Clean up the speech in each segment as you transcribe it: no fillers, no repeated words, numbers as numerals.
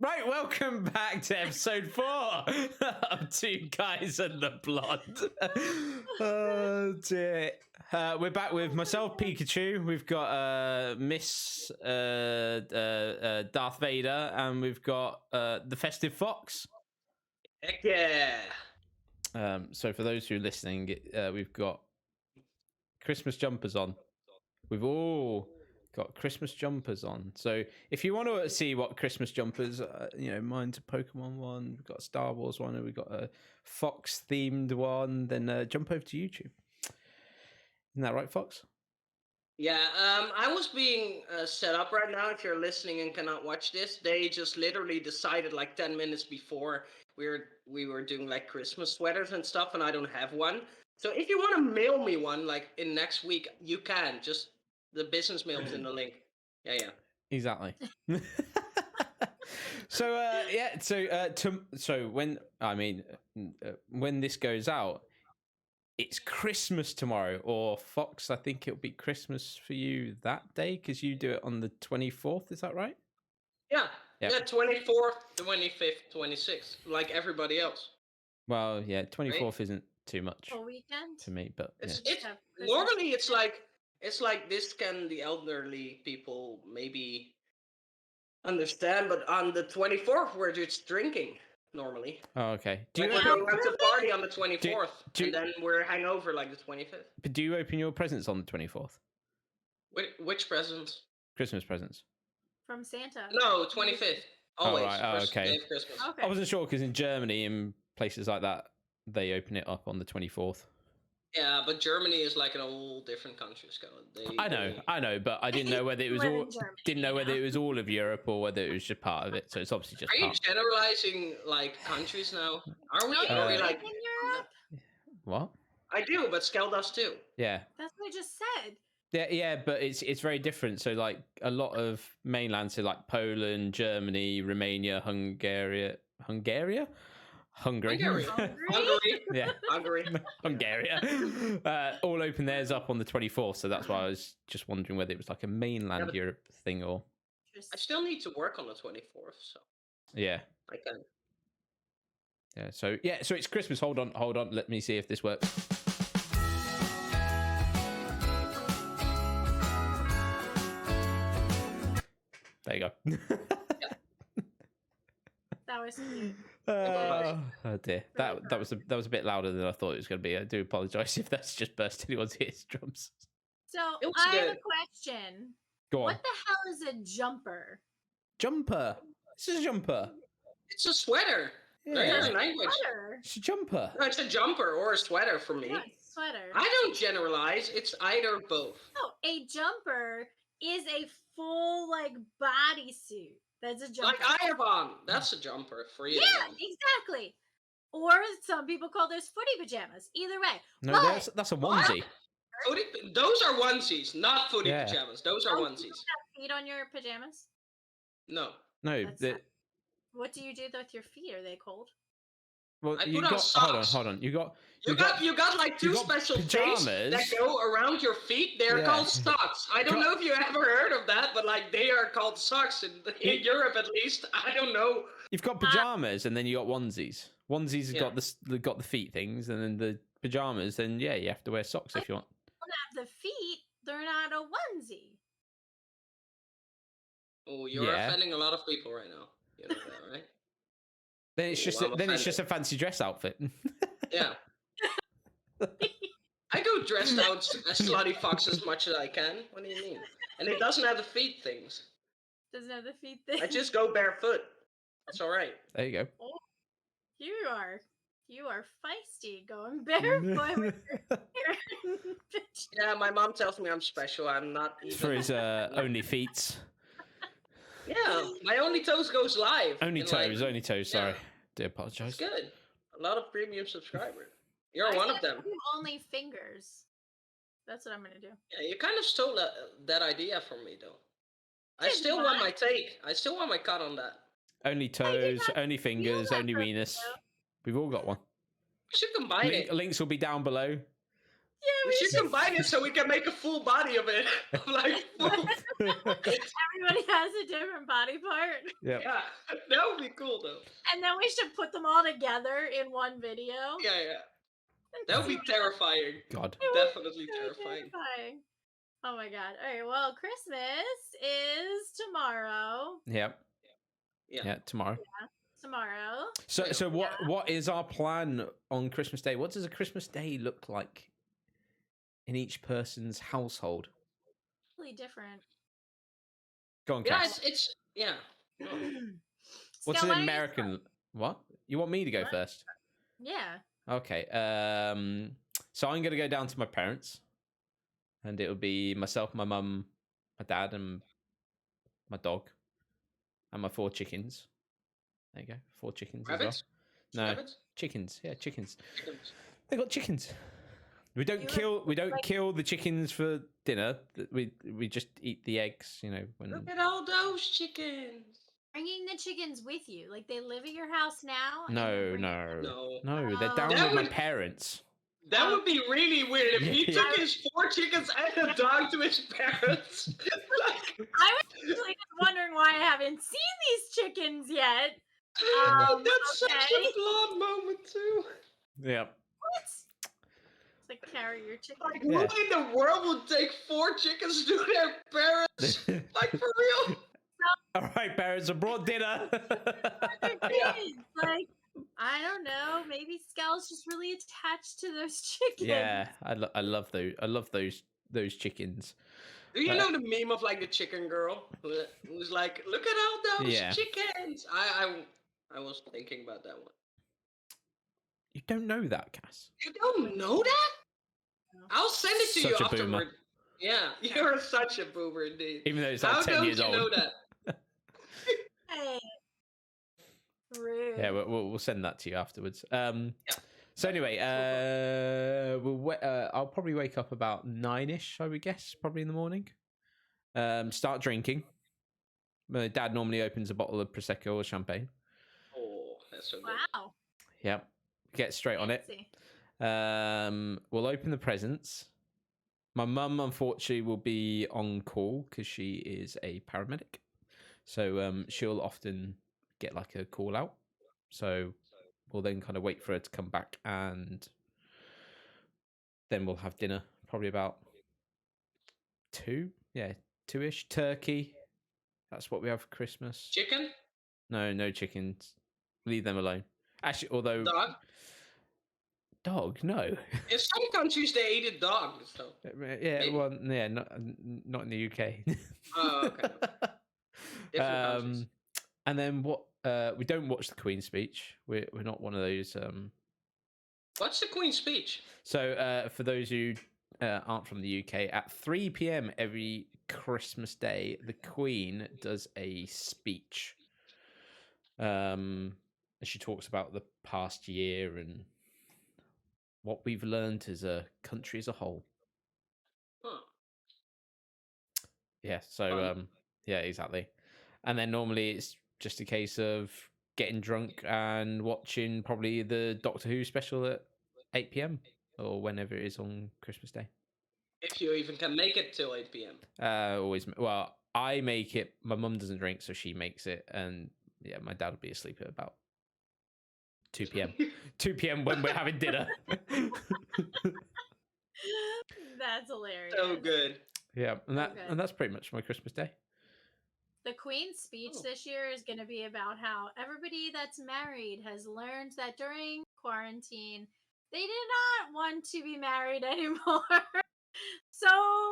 Right, welcome back to episode 4 of Two Guys and the Blonde. Oh dear. We're back with myself, Pikachu. We've got Miss Darth Vader, and we've got the Festive Fox. Heck yeah! So for those who are listening, we've got Christmas jumpers on. We've all got Christmas jumpers on. So if you want to see what Christmas jumpers, mine's a Pokemon one, we've got a Star Wars one, and we've got a Fox themed one, then jump over to YouTube. Isn't that right, Fox? Yeah, I was being set up right now. If you're listening and cannot watch this, they just literally decided like 10 minutes before we were doing like Christmas sweaters and stuff, and I don't have one. So if you want to mail me one like in next week, you can. Just the business mail's in the link. Yeah. Exactly. So when this goes out, it's Christmas tomorrow, or Fox, I think it'll be Christmas for you that day because you do it on the 24th. Is that right? Yeah. 24th, 25th, 26th, like everybody else. Well, yeah, 24th isn't too much a weekend to me, but it's normally it's like this can the elderly people maybe understand, but on the 24th we're just drinking normally. Oh, okay. We're going to party on the 24th, and then we're hangover like the 25th. But do you open your presents on the 24th? Which presents? Christmas presents. From Santa. No, 25th. Always. Oh, right. Oh, okay. Okay. I wasn't sure because in Germany and places like that, they open it up on the 24th. Yeah, but Germany is like an all different country, Scott. I know, but I didn't know whether it was all. Didn't know whether it was all of Europe or whether it was just part of it. So it's obviously just. Are you generalizing like countries now? Are we? Are we like in Europe? What? I do, but Skell does too. Yeah. That's what I just said. Yeah, but it's very different. So like a lot of mainland, so like Poland, Germany, Romania, Hungary. Yeah. Hungary. All open theirs up on the 24th, so that's why I was just wondering whether it was like a mainland Europe thing or. I still need to work on the 24th, so. Yeah. I can. Yeah. So it's Christmas. Hold on. Let me see if this works. There you go. That was cute. Oh dear, that was a bit louder than I thought it was going to be. I do apologise if that's just burst anyone's eardrums. So I have a question. Go on. What the hell is a jumper? Jumper. This is a jumper. It's a sweater. Yeah. Language. It's a jumper. No, it's a jumper or a sweater for me. Yeah, sweater. I don't generalize. It's either both. No, a jumper is a full like bodysuit. That's a jumper. Like I have on. That's a jumper for you. Yeah, exactly. Or some people call those footy pajamas. Either way. No, but that's a onesie. Those are onesies, not footy pajamas. Those are onesies. You have feet on your pajamas? No. No. What do you do with your feet? Are they cold? Well, I put on socks. Hold on. You got like two special things that go around your feet. They're called socks. I don't know if you ever heard of that, but like they are called socks in Europe at least. I don't know. You've got pajamas and then you got onesies. Onesies have got the feet things, and then the pajamas. Then you have to wear socks if you want. Don't have the feet. They're not a onesie. Oh, you're offending a lot of people right now. You know that, right? Then it's just a fancy dress outfit. Yeah. I go dressed out as slutty fox as much as I can. What do you mean? And it doesn't have the feet things. Doesn't have the feet things. I just go barefoot. That's all right. There you go. Oh, you are feisty going barefoot. Yeah, my mom tells me I'm special. I'm not. For his only feet. Yeah, my only toes goes live. Only toes. Sorry, do apologize. It's good. A lot of premium subscribers. You're one of them. Only fingers. That's what I'm gonna do. Yeah, you kind of stole that idea from me, though. I still want my take. I still want my cut on that. Only toes, only fingers, only weenus. We've all got one. We should combine it. Links will be down below. Yeah, we should combine it so we can make a full body of it. Like, everybody has a different body part. Yeah, that would be be cool though. And then we should put them all together in one video. Yeah. That would be terrifying. God. Definitely So terrifying. terrifying. Oh my god. All right, well, Christmas is tomorrow. Yep. Yeah. Yeah, tomorrow. Tomorrow. So what is our plan on Christmas Day? What does a Christmas Day look like in each person's household? Really different. Go on, Yeah, Cass. it's yeah. No. What's Scott, an why don't you American? What? You want me to go What? first? Yeah. Okay. So I'm gonna go down to my parents, and it'll be myself, my mum, my dad, and my dog, and my 4 chickens. There you go, 4 chickens Rabbits? as well. No, Rabbits? chickens. Yeah, chickens. Chickens. They got chickens. We don't You kill. We don't like- kill the chickens for dinner. We just eat the eggs. You know when. Look at all those chickens. Bringing the chickens with you. Like they live at your house now. and No, you're bringing- no, they're Oh. down That with my would- parents. That would be really weird if he Yeah. took his 4 chickens and a dog to his parents. Like, I was actually just wondering why I haven't seen these chickens yet. that's such okay. a blonde moment too. Yeah. What? It's like carry your chicken. Like, Yeah. who in the world would take 4 chickens to their parents? Like, for real? All right, parents, I brought dinner. They're kids. Like, I don't know. Maybe Scal's just really attached to those chickens. Yeah, I love those. I love those chickens. Do you know the meme of like the chicken girl who's like, "Look at all those Yeah. chickens"? I was thinking about that one. You don't know that, Cass. You don't know that? I'll send it to you Such a boomer. afterward. Yeah, you're such a boomer indeed. Even though it's How like 10 don't years you old. know that? Hey. Rude. Yeah, we'll send that to you afterwards. So anyway, I'll probably wake up about 9ish, I would guess, probably in the morning. Start drinking. My dad normally opens a bottle of prosecco or champagne. Oh, that's so good. Wow. Yep, get straight on it. Fancy. We'll open the presents. My mum, unfortunately, will be on call because she is a paramedic. So she'll often get like a call out. So we'll then kind of wait for her to come back, and then we'll have dinner probably about 2. Yeah, 2ish. Turkey. That's what we have for Christmas. Chicken? No chickens. Leave them alone. Actually, although Dog? dog, no. In some countries they eat a dog, so. Yeah, Maybe. well, yeah, not in the UK. Oh, okay. Different countries. And then what? We don't watch the Queen's speech. We're not one of those. What's the Queen's speech? So for those who aren't from the UK, at 3 p.m. every Christmas Day, the Queen does a speech. She talks about the past year and what we've learned as a country as a whole. Huh. Yeah, so yeah, exactly. And then normally it's just a case of getting drunk and watching probably the Doctor Who special at 8 p.m. or whenever it is on Christmas Day. If you even can make it till 8 p.m. Well, I make it. My mum doesn't drink, so she makes it, and yeah, my dad will be asleep at about 2 p.m. 2 p.m. when we're having dinner. That's hilarious. So good. Yeah, and Okay. that's pretty much my Christmas Day. The Queen's speech Oh. this year is going to be about how everybody that's married has learned that during quarantine, they did not want to be married anymore. So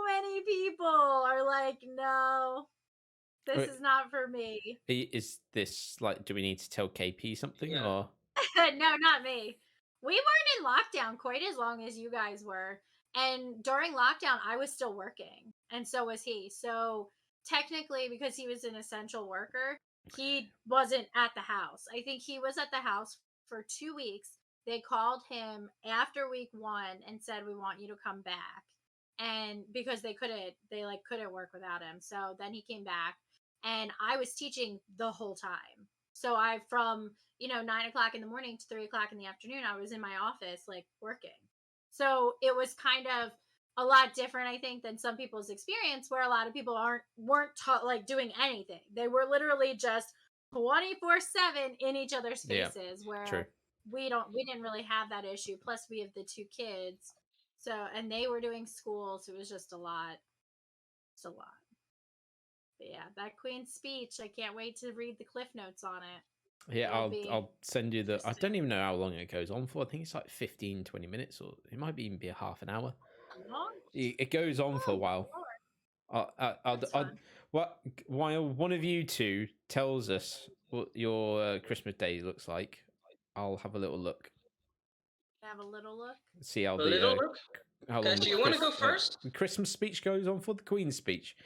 many people are like, no, this Wait. is not for me. Is this like? Do we need to tell KP something Yeah. or? No, not me. We weren't in lockdown quite as long as you guys were. And during lockdown, I was still working. And so was he. So technically, because he was an essential worker, he wasn't at the house. I think he was at the house for 2 weeks. They called him after week 1 and said, we want you to come back. And because they couldn't work without him. So then he came back and I was teaching the whole time. So from 9 o'clock in the morning to 3 o'clock in the afternoon, I was in my office like working. So it was kind of a lot different, I think, than some people's experience, where a lot of people weren't taught like doing anything. They were literally just 24/7 in each other's Yeah, faces, where true. we didn't really have that issue. Plus we have the 2 kids. So, and they were doing school, so it was just a lot. It's a lot. But yeah, that Queen's speech, I can't wait to read the cliff notes on it. Yeah, It'll be I'll send you the. I interesting. don't even know how long it goes on for. I think it's like 15, 20 minutes, or it might even be a half an hour. Long? It goes on for a Oh, while. Lord. That's fun. While one of you two tells us what your Christmas day looks like, I'll have a little look. Have a little look. See how A little the look. how Okay, long so the you want to go first? Christmas speech goes on for the Queen's speech.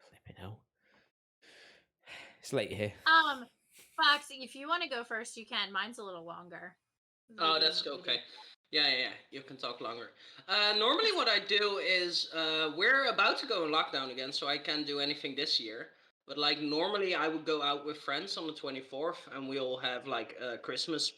Flipping hell, it's late here. Foxy, if you want to go first, you can. Mine's a little longer. Oh, that's okay. Yeah, you can talk longer. Normally what I do is, we're about to go in lockdown again, so I can't do anything this year. But like normally I would go out with friends on the 24th and we'll have like a Christmas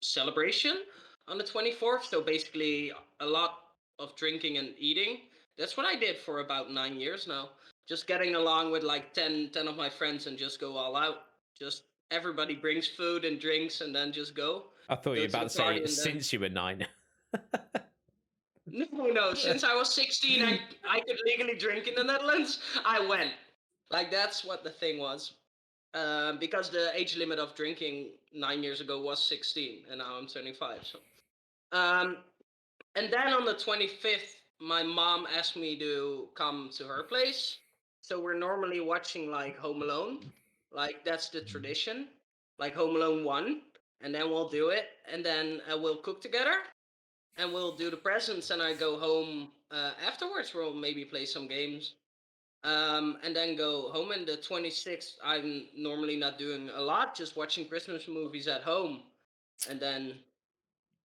celebration on the 24th. So basically a lot of drinking and eating. That's what I did for about 9 years now. Just getting along with like 10 of my friends and just go all out. Just everybody brings food and drinks and then just go. I thought you were Go to about the to say party and then since you were 9. no. Since I was 16, I could legally drink in the Netherlands. I went. Like that's what the thing was. Because the age limit of drinking 9 years ago was 16, and now I'm 25. So, um, and then on the 25th, my mom asked me to come to her place. So we're normally watching like Home Alone. Like that's the tradition. Like Home Alone 1, and then we'll do it, and then we'll cook together and we'll do the presents, and I go home afterwards. We'll maybe play some games, and then go home. And the 26th, I'm normally not doing a lot, just watching Christmas movies at home, and then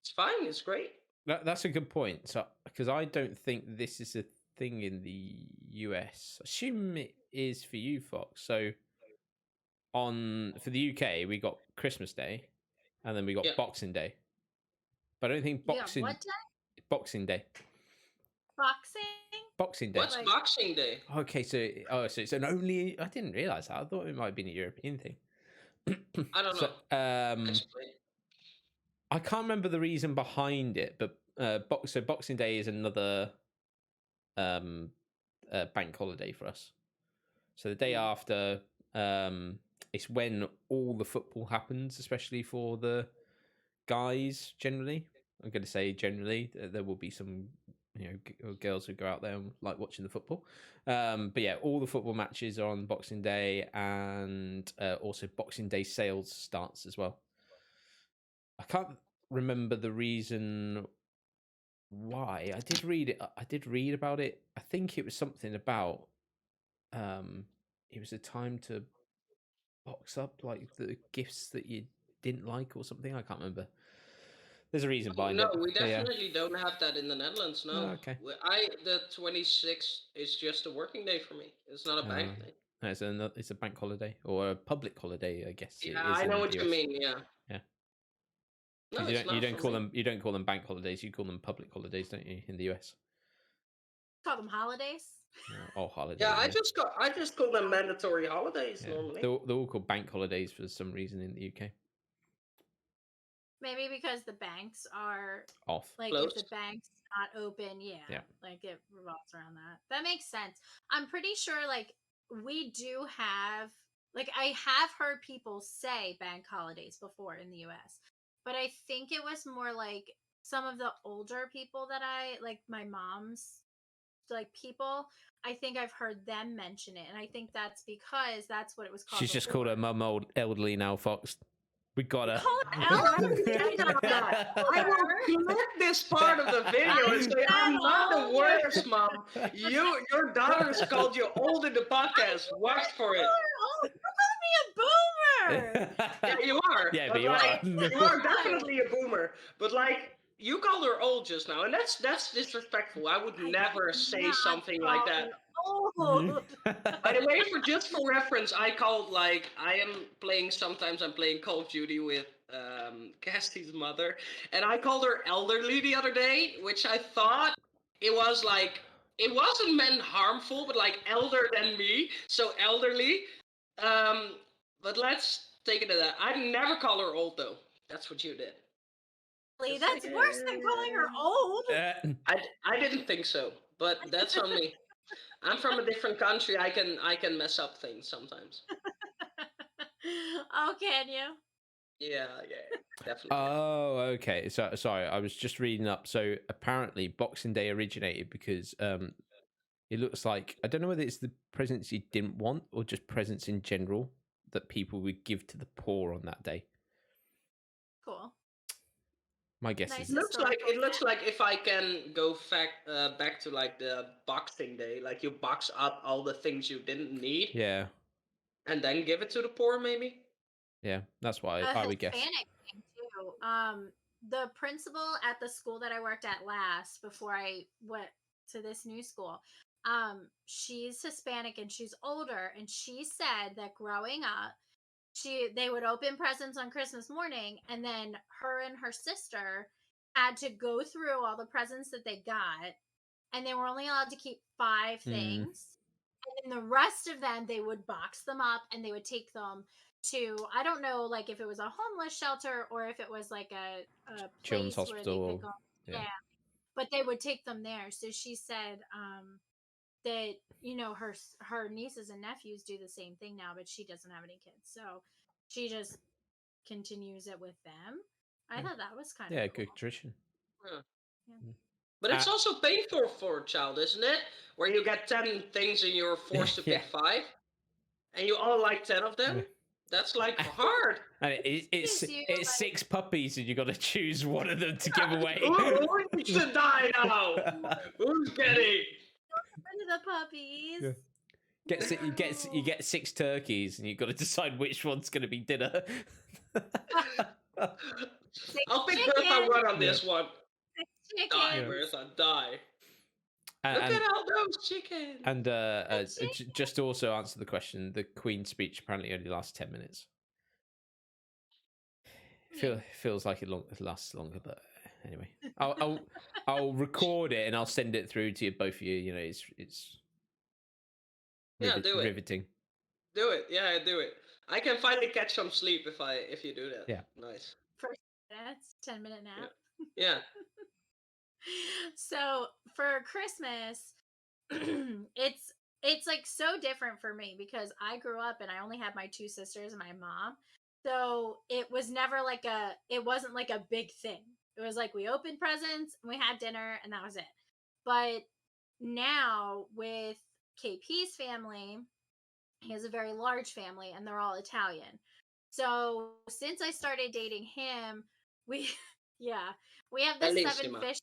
it's fine. It's great. That's a good point. So, because I don't think this is a thing in the US. Assume it is for you, Fox. So, for the UK, we got Christmas Day, and then we got Yeah. Boxing Day. But I don't think Yeah, what day? Boxing Day. Boxing? Boxing Day. What's Like- Boxing Day? Okay, so it's an only. I didn't realize that. I thought it might have been a European thing. I don't know. Explain. I can't remember the reason behind it, but so Boxing Day is another bank holiday for us. So the day after, it's when all the football happens, especially for the guys. Generally, I'm going to say generally, there will be some girls who go out there and like watching the football. But yeah, all the football matches are on Boxing Day, and also Boxing Day sales starts as well. I can't remember the reason why. I did read it. I did read about it. I think it was something about it was a time to box up like the gifts that you didn't like or something. I can't remember. There's a reason behind it. No, we but yeah. definitely don't have that in the Netherlands. No. Oh, okay. The 26th is just a working day for me. It's not a bank day. No, it's a bank holiday or a public holiday, I guess. Yeah, it is I know in what the you US. mean. Yeah. Yeah. No, You it's not don't for call me. them bank holidays. You call them public holidays, don't you? In the US. Call them holidays. Holidays. Yeah, I just call them mandatory holidays normally. They're all called bank holidays for some reason in the UK. Maybe because the banks are Off. like Closed. if the bank's not open, Yeah. like it revolves around that. That makes sense. I'm pretty sure like we do have like I have heard people say bank holidays before in the US. But I think it was more like some of the older people that I like my mom's like people, I think I've heard them mention it, and I think that's because that's what it was called. She's just called her mum elderly now, Fox. We got her. Call it I will clip this part of the video and say, I'm not the worst, Mom. Your daughter's called you old in the podcast. Watch for it. Oh, you're calling me a boomer. Yeah, you are. Yeah, but you like, are. You are definitely a boomer. But like, you called her old just now, and that's disrespectful. I would never say something like that. Old. By the way, for reference, sometimes I'm playing Call of Duty with Cassie's mother, and I called her elderly the other day, which I thought it wasn't meant harmful, but like elder than me, so elderly. But let's take it to that. I'd never call her old though. That's what you did. It's That's like, worse than calling her old. I didn't think so, but that's on me. I'm from a different country. I can mess up things sometimes. Oh, can you? Yeah, definitely. Oh, okay. So sorry, I was just reading up. So apparently, Boxing Day originated because it looks like, I don't know whether it's the presents you didn't want or just presents in general that people would give to the poor on that day. Cool. My guess Nice is It looks like if I can go back to like the Boxing Day, like you box up all the things you didn't need, yeah, and then give it to the poor, maybe. yeah. That's what A I would guess. Hispanic thing too. The principal at the school that I worked at last before I went to this new school, she's Hispanic and she's older, and she said that growing up, they would open presents on Christmas morning, and then her and her sister had to go through all the presents that they got, and they were only allowed to keep 5 things. And then the rest of them, they would box them up and they would take them to, I don't know, like if it was a homeless shelter or if it was like a Children's place where they hospital. could go. Yeah. But they would take them there. So she said that, her nieces and nephews do the same thing now, but she doesn't have any kids. So she just continues it with them. I thought that was kind of cool. Good tradition. Yeah. Yeah. But it's also painful for a child, isn't it? Where you get 10 things and you're forced to pick 5, and you all like 10 of them. Yeah. That's like hard. And it's 6 puppies, and you got to choose one of them to give away. Who needs to die now? Who's getting? Rid of the puppies. Yeah. You get 6 turkeys, and you've got to decide which one's going to be dinner. I'll pick Bertha 1 on this one. 6 chickens. Die, Bertha, die. Look at all those chickens. And just to also answer the question, the Queen's speech apparently only lasts 10 minutes. Feels like it lasts longer, but anyway, I'll record it and I'll send it through to you, both of you. You know, it's do it. Riveting. Do it, do it. I can finally catch some sleep if you do that. Yeah, nice. First minutes, 10-minute nap. Yeah. So for Christmas, it's like so different for me because I grew up and I only had my 2 sisters and my mom. So it was never it wasn't like a big thing. It was like we opened presents, we had dinner, and that was it. But now with KP's family, he has a very large family and they're all Italian. So since I started dating him, we have this 7 fishes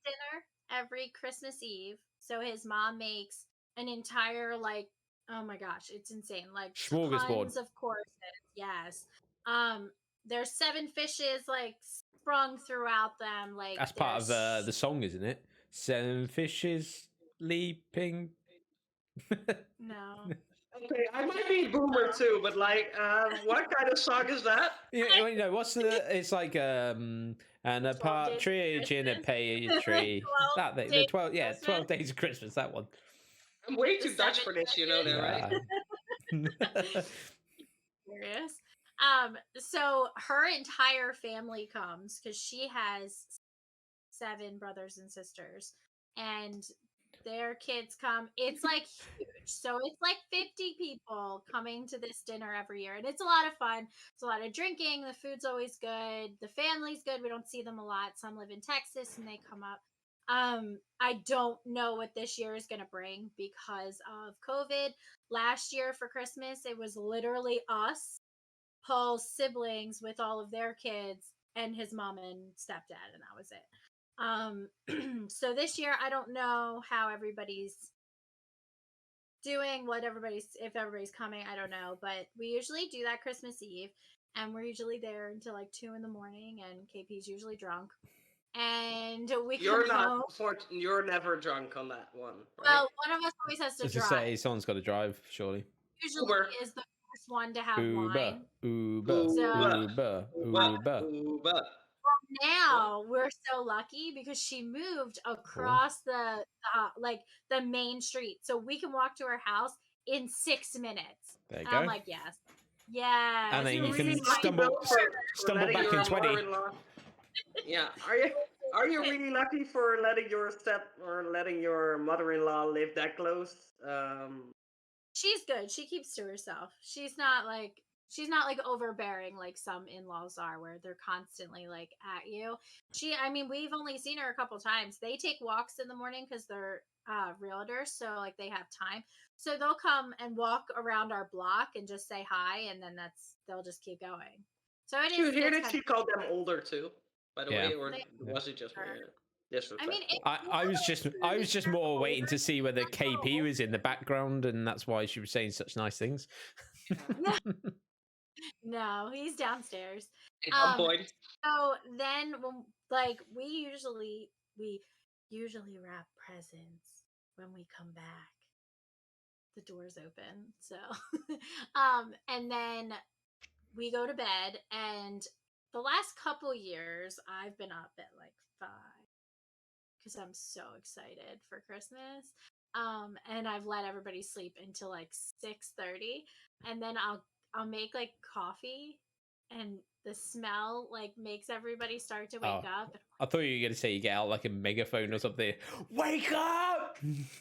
dinner every Christmas Eve. So his mom makes an entire oh my gosh, it's insane. Like tons of courses. Yes. There's 7 fishes sprung throughout them. Like that's part of the song, isn't it? 7 fishes leaping. No. Okay, I might be a boomer too, but what kind of song is that? What's the? It's like and a partridge in a pear tree. 12 days of Christmas. That one. I'm way too Dutch for this, you know that, right? Serious. So her entire family comes because she has 7 brothers and sisters, and their kids come. It's huge. So it's 50 people coming to this dinner every year, and it's a lot of fun. It's a lot of drinking. The food's always good. The family's good. We don't see them a lot. Some live in Texas and they come up. I don't know what this year is going to bring because of COVID. Last year for Christmas, it was literally us, Paul's siblings with all of their kids, and his mom and stepdad, and that was it. So this year, I don't know how everybody's doing, if everybody's coming, I don't know. But we usually do that Christmas Eve, and we're usually there until 2 in the morning, and KP's usually drunk. And You're never drunk on that one, right? Well, one of us always has to drive. Say someone's got to drive, surely. Usually is the first one to have wine. Uber. Now we're so lucky because she moved across the main street, so we can walk to her house in 6 minutes. There you go. I'm like, yes, Yeah. And then You're you really can lucky though for stumble letting back your in 20. mother-in-law. Yeah, are you really lucky for letting your mother-in-law live that close? She's good. She keeps to herself. She's not like overbearing like some in-laws are where they're constantly like at you. I mean, we've only seen her a couple times. They take walks in the morning cuz they're realtors, so like they have time. So they'll come and walk around our block and just say hi, and then they'll just keep going. So Did you hear it's that kind she called them older too? By the Yeah. way, or they was it just me? are. I mean, Disrespectful. I was just more waiting to see whether KP was in the background, and that's why she was saying such nice things. no, he's downstairs. At some Um point. so then when like we usually wrap presents when we come back. The door's open. So and then we go to bed, and the last couple years I've been up at like 5 because I'm so excited for Christmas. And I've let everybody sleep until like 6:30, and then I'll make like coffee, and the smell like makes everybody start to wake Oh, up. I thought you were going to say you get out like a megaphone or something. Wake up!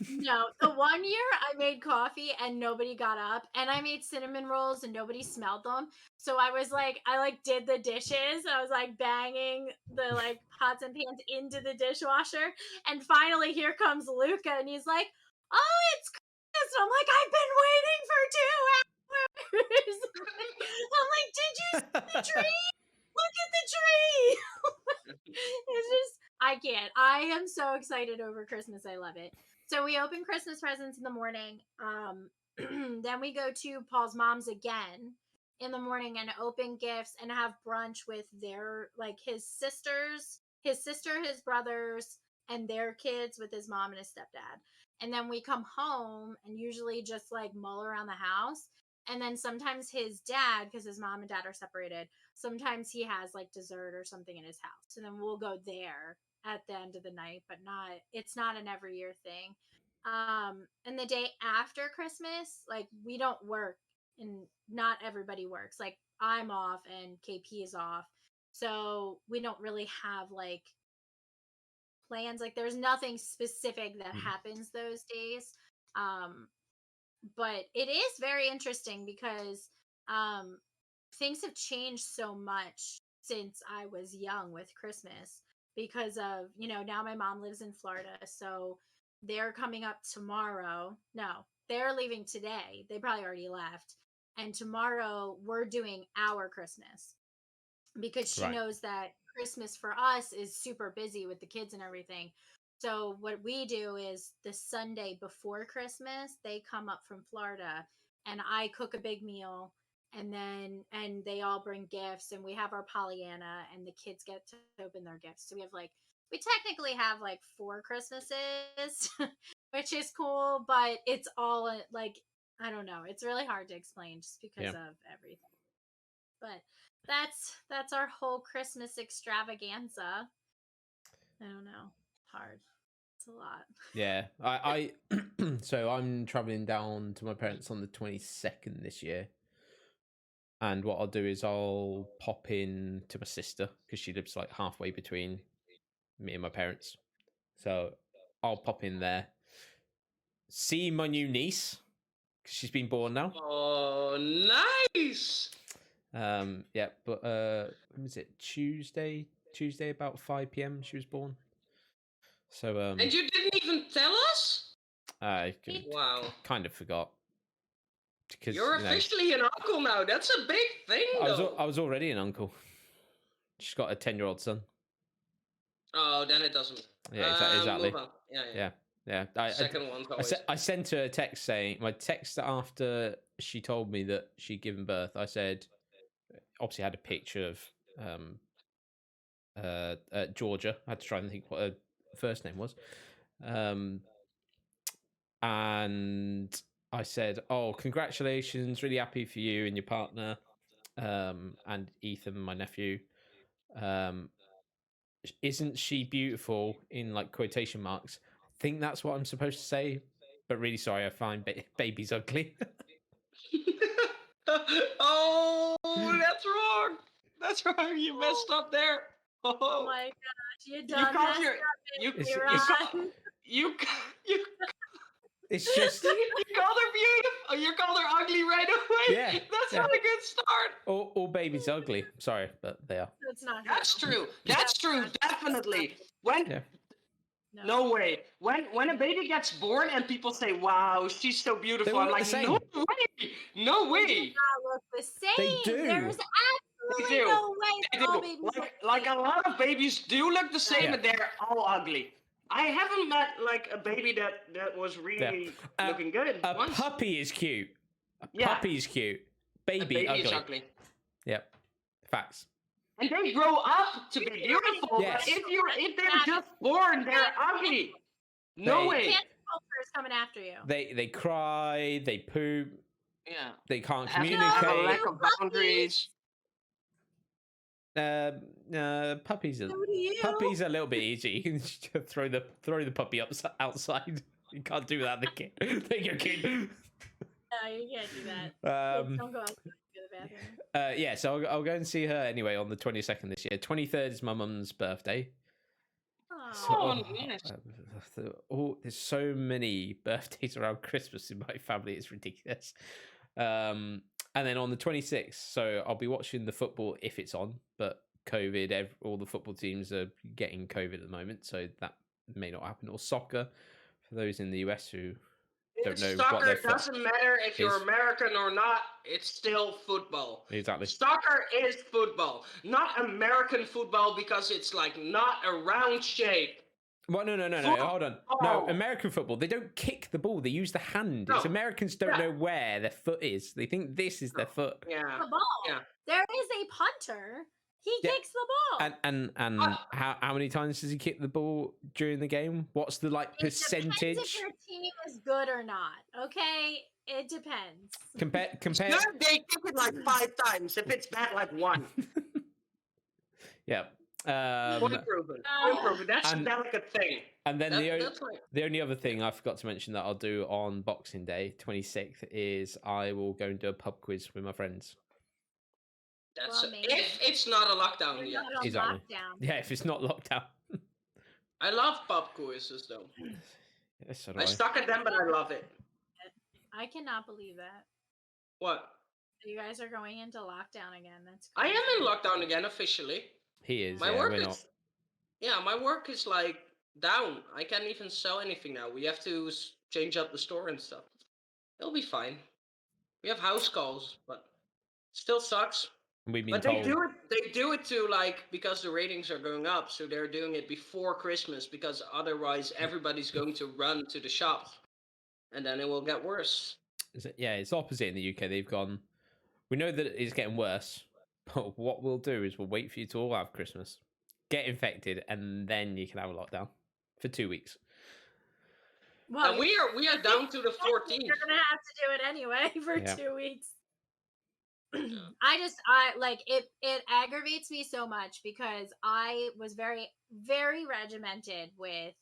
No, the one year I made coffee and nobody got up, and I made cinnamon rolls and nobody smelled them. So I like did the dishes. I was like banging the like pots and pans into the dishwasher, and finally here comes Luca, and he's like, "Oh, it's Christmas." I'm like, "I've been waiting for 2 hours." I'm like, "Did you see the tree? Look at the tree." It's just I can't. I am so excited over Christmas. I love it. So we open Christmas presents in the morning. Then we go to Paul's mom's again in the morning and open gifts and have brunch with their like his sisters, his sister, his brothers, and their kids with his mom and his stepdad. And then we come home and usually just like mull around the house. And then sometimes his dad, because his mom and dad are separated, sometimes he has like dessert or something in his house. And then we'll go there at the end of the night, but it's not an every year thing. And the day after Christmas, like we don't work, and not everybody works. Like I'm off and KP is off. So we don't really have like plans. Like there's nothing specific that happens those days. Um, but it is very interesting because um things have changed so much since I was young with Christmas because of, now my mom lives in Florida. So they're coming up tomorrow. No, they're leaving today. They probably already left. And tomorrow we're doing our Christmas because she Right. knows that Christmas for us is super busy with the kids and everything. So what we do is the Sunday before Christmas, they come up from Florida and I cook a big meal, and they all bring gifts, and we have our Pollyanna, and the kids get to open their gifts. So we technically have like 4 Christmases, which is cool, but it's all like I don't know, it's really hard to explain just because of everything. But that's our whole Christmas extravaganza. I don't know. Hard. It's a lot. Yeah, I so I'm traveling down to my parents on the 22nd this year, and what I'll do is I'll pop in to my sister because she lives like halfway between me and my parents. So I'll pop in there, see my new niece because she's been born now. Oh, nice. Yeah, but when was it? Tuesday about 5 p.m. she was born. So And you didn't even tell us? I Wow. kind of forgot because You're officially an uncle now. That's a big thing, though. I was already an uncle. She's got a 10-year-old son. Oh, then it doesn't. Yeah, exactly. Move on. Yeah. Second one's always. I sent her a text saying my text after she told me that she'd given birth. I said, obviously had a picture of Georgia. I had to try and think what her first name was. And I said, "Oh, congratulations! Really happy for you and your partner, and Ethan, my nephew. Um, isn't she beautiful?" In like quotation marks. I think that's what I'm supposed to say, but really sorry, I find babies ugly. Oh, that's wrong. That's wrong. You messed up there. Oh Oh, my gosh, you you done called messed your up, you It's- you it's- call, you you It's just you called her beautiful. You called her ugly right away. Yeah, That's yeah. not a good start. all babies are ugly. Sorry, but they are. That's not That's true. That's true. Definitely. When Yeah. no way. When a baby gets born and people say, "Wow, she's so beautiful," all I'm look like, the "No same. way, no They do way." not look the same. They do. There's They absolutely do. no way They that all do. babies look Like the a lot of babies do look the same, Yeah. and they're all ugly. I haven't met like a baby that was really looking good A once. puppy is cute. A Yeah. puppy's cute. A Baby, baby ugly. is ugly. Yep. Facts. And they grow up to be beautiful. Yes. But if they're just born, they're ugly. No They- way. Cancel culture is coming after you. They cry. They poop. Yeah. They can't Have a communicate. lack of boundaries. Puppies are So do you. puppies are a little bit easy. You can just throw the puppy outside. You can't do that. The kid. Thank you, kid. No, you can't do that. Kids, don't go outside to the bathroom. Yeah, so I'll go and see her anyway on the 22nd this year. 23rd is my mum's birthday. So, Oh, nice. There's so many birthdays around Christmas in my family. It's ridiculous. And then on the 26th, so I'll be watching the football if it's on, but COVID, all the football teams are getting COVID at the moment, so that may not happen. Or soccer, for those in the US who don't know what Soccer their foot doesn't matter if you're is. American or not. It's still football. Exactly. Soccer is football, not American football because it's like not a round shape. Well, no, hold on. No, American football, they don't kick the ball. They use the hand. No. It's Americans don't know where their foot is. They think this is their foot. Yeah. The ball. Yeah. There is a punter. He Yeah. kicks the ball. And how many times does he kick the ball during the game? What's the It depends percentage? if your team is good or not. Okay, it depends. Compare. Good, they kick it like 5 times. If it's bad, like 1. Yeah. Point proven. Point proven. That's a and- delicate thing. And then That's like, the only other thing I forgot to mention that I'll do on Boxing Day, 26th, is I will go and do a pub quiz with my friends. that's Well, maybe. if it's not a lockdown You're yet. not on Exactly. lockdown. Yeah, if it's not locked out. I love pub quizzes though. Yes, so do I I. stuck at them, but I love it. I cannot believe that. What? You guys are going into lockdown again. That's I crazy. am in lockdown again officially. He is. My Yeah, work we're is not. my work is like down. I can't even sell anything now. We have to change up the store and stuff. It'll be fine. We have house calls, but still sucks. We've been But told. they do it to like because the ratings are going up, so they're doing it before Christmas because otherwise everybody's going to run to the shops, and then it will get worse. Yeah, it's opposite in the UK. They've gone. We know that it's getting worse, but what we'll do is we'll wait for you to all have Christmas, get infected, and then you can have a lockdown for 2 weeks. Well, And we are down to the 14th. You're gonna have to do it anyway for Yeah. 2 weeks. I like it. It aggravates me so much because I was very, very regimented with,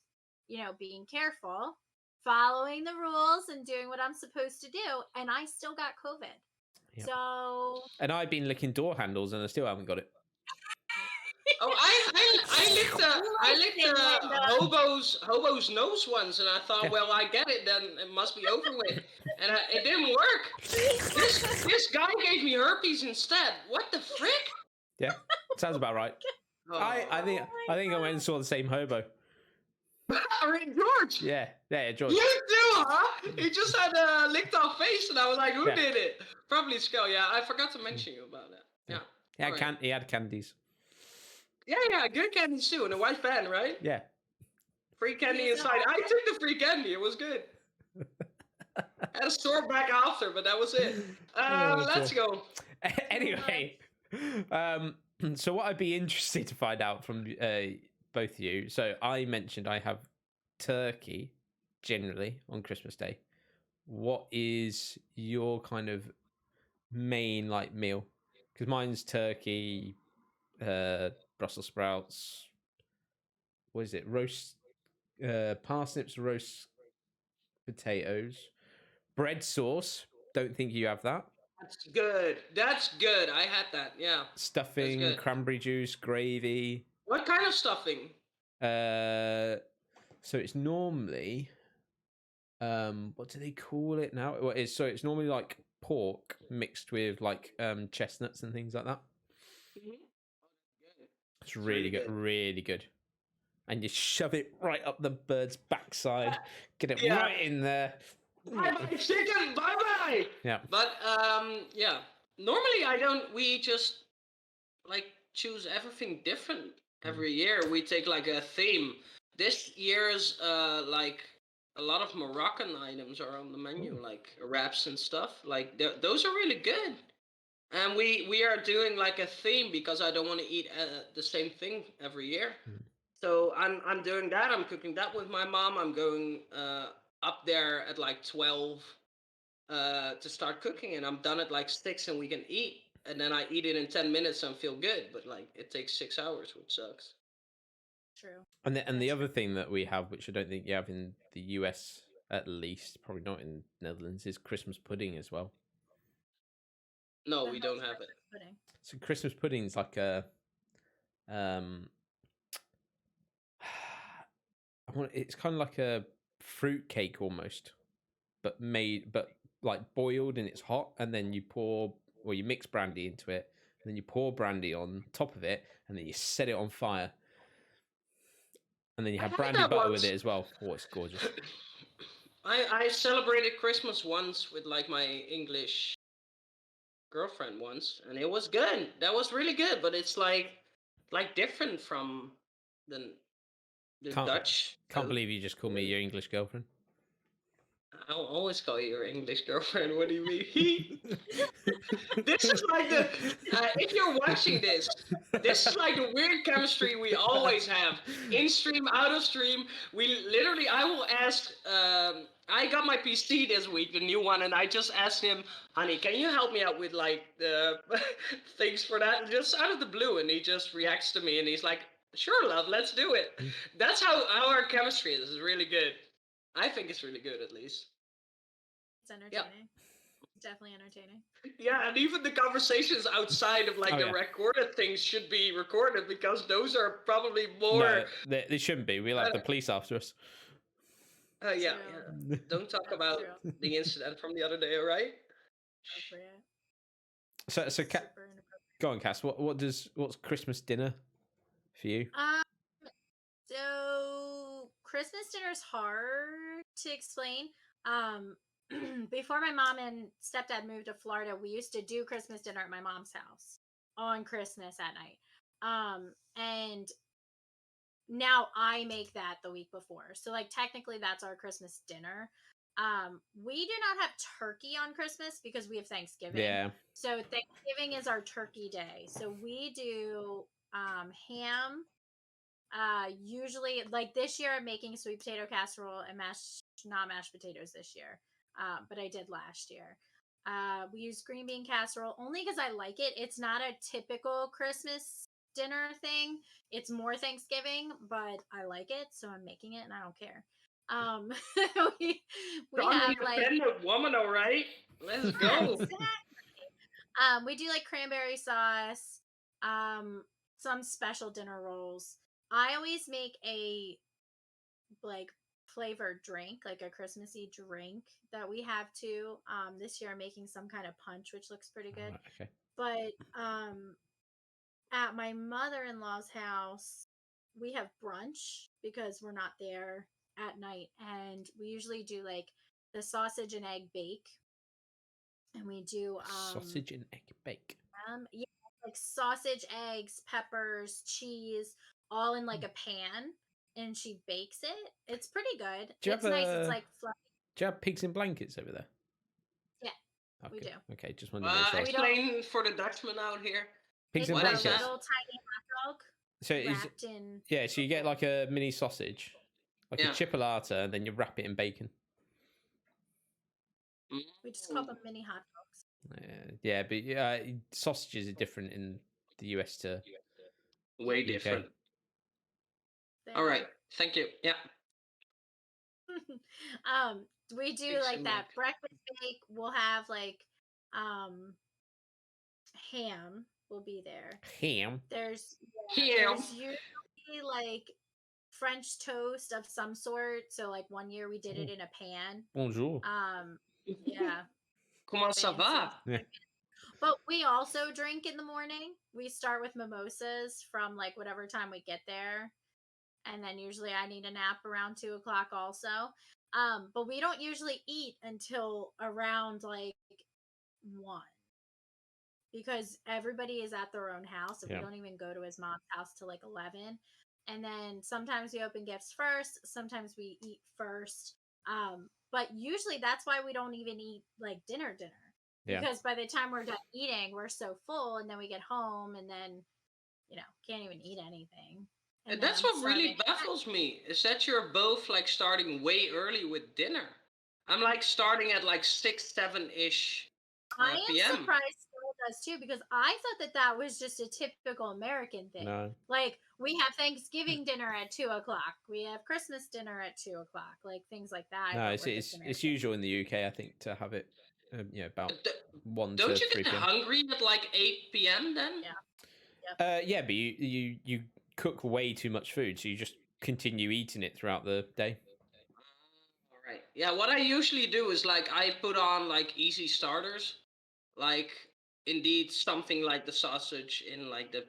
being careful, following the rules, and doing what I'm supposed to do, and I still got COVID. Yep. So And I've been licking door handles, and I still haven't got it. Oh, I licked hobo's nose once, and I thought, Yeah. well, I get it, then it must be over with, and it didn't work. This guy gave me herpes instead. What the frick? Yeah, sounds about right. Oh. I think I went and saw the same hobo. George. Yeah, George. You too, huh? He just had a licked off face, and I was like, who Yeah. did it? Probably Skull. Yeah, I forgot to mention you about that. Yeah. He had candies. Yeah, good candy too, and a white fan, right? Yeah. Free candy He's inside. I took the free candy. It was good. Had a store back after, but that was it. Let's go. Anyway, so what I'd be interested to find out from both of you. So I mentioned I have turkey generally on Christmas Day. What is your kind of main meal? Because mine's turkey, Brussels sprouts. What is it? Roast parsnips, roast potatoes, bread sauce. Don't think you have that. That's good. That's good. I had that. Yeah. Stuffing, good. cranberry juice, gravy. What kind of stuffing? So it's normally what do they call it now? Well, it's normally like pork mixed with like chestnuts and things like that. Mhm. It's really good, really good. And you shove it right up the bird's backside, get it Yeah. right in there. Bye bye chicken. Bye bye. Yeah. But yeah. Normally I don't. We just like choose everything different every year. We take like a theme. This year's like a lot of Moroccan items are on the menu, Ooh. like wraps and stuff. Like those are really good. And we are doing like a theme because I don't want to eat the same thing every year. Mm. So I'm doing that. I'm cooking that with my mom. I'm going up there at like 12 to start cooking, and I'm done at like 6, and we can eat. And then I eat it in 10 minutes and feel good. But like it takes 6 hours, which sucks. True. And the other thing that we have, which I don't think you have in the US at least, probably not in Netherlands, is Christmas pudding as well. No, The we hell's don't have it. Christmas pudding? So Christmas pudding is like a it's kind of like a fruit cake almost, but like boiled and it's hot, and then you you mix brandy into it, and then you pour brandy on top of it, and then you set it on fire, and then you I have had brandy that butter with once. it as well. Oh, it's gorgeous. I celebrated Christmas once with like my English girlfriend once, and it was good. That was really good, but it's like different from the Can't Dutch. believe you just called me your English girlfriend. I'll always call you your English girlfriend. What do you mean? This is like the if you're watching this, this is like the weird chemistry we always have in stream, out of stream. We literally, I will ask. I got my PC this week, the new one, and I just asked him, "Honey, can you help me out with like the things for that?" Just out of the blue, and he just reacts to me, and he's like, "Sure, love, let's do it." That's how our chemistry is. It's really good. I think it's really good, at least. It's entertaining. It's definitely entertaining. Yeah, and even the conversations outside of like Oh, the yeah. recorded things should be recorded because those are probably more. No, they shouldn't be. We'll have the police after us. Yeah, True. yeah. Don't talk That's about true. the incident from the other day, all right? Appropriate. So Super inappropriate. go on, Cass. What's Christmas dinner for you? So Christmas dinner's hard to explain. Before my mom and stepdad moved to Florida, we used to do Christmas dinner at my mom's house on Christmas at night. And now I make that the week before. So like technically that's our Christmas dinner. We do not have turkey on Christmas because we have Thanksgiving. Yeah. So Thanksgiving is our turkey day. So we do ham. Usually like this year I'm making sweet potato casserole and not mashed potatoes this year. But I did last year. We use green bean casserole only because I like it. It's not a typical Christmas dinner thing. It's more Thanksgiving, but I like it, so I'm making it and I don't care. We have like independent woman, all right? Let's go. exactly. We do like cranberry sauce, some special dinner rolls. I always make a like flavored drink, like a Christmassy drink that we have too. This year I'm making some kind of punch, which looks pretty good. Right, okay. But at my mother-in-law's house, we have brunch because we're not there at night, and we usually do like the sausage and egg bake, and we do Sausage and egg bake. yeah, like sausage, eggs, peppers, cheese, all in like a pan, and she bakes it. It's pretty good. Do you It's have nice. It's like fluffy. Do you have pigs in blankets over there? Yeah, Okay. we do. Okay, just wanted to make sure. Explain for the Dutchman out here. Pigs in It's What a is blankets. that? little tiny hot dog So is wrapped in. yeah, so you get like a mini sausage, like a Yeah. chipolata, and then you wrap it in bacon. We just call them mini hot dogs. Yeah, but sausages are different in the US to Way UK. different. They All are. right. Thank you. Yeah. We do Pigs like in that breakfast bake. We'll have like Ham will be there. Ham. There's Ham. there's usually like French toast of some sort. So like one year we did it in a pan. Bonjour. Yeah, Comment ça fancy. va? Yeah. But we also drink in the morning. We start with mimosas from like whatever time we get there. And then usually I need a nap around 2 o'clock also. But we don't usually eat until around like 1 because everybody is at their own house and Yeah. we don't even go to his mom's house till like 11. And then sometimes we open gifts first, sometimes we eat first. But usually that's why we don't even eat like dinner. Yeah. Because by the time we're done eating, we're so full, and then we get home and then, can't even eat anything. And that's what really baffles me, is that you're both like starting way early with dinner. I'm like starting at like 6, 7-ish I am p.m. surprised Phil does too, because I thought that was just a typical American thing. No. Like we have Thanksgiving dinner at 2 o'clock, we have Christmas dinner at 2 o'clock, like things like that. No, it's usual in the UK, I think, to have it, about 1 Don't to you 3 get p.m. hungry at like 8 p.m. then? Yeah. Yeah, but you cook way too much food, so you just continue eating it throughout the day. All right. Yeah, what I usually do is like I put on like easy starters, like indeed something like the sausage in like the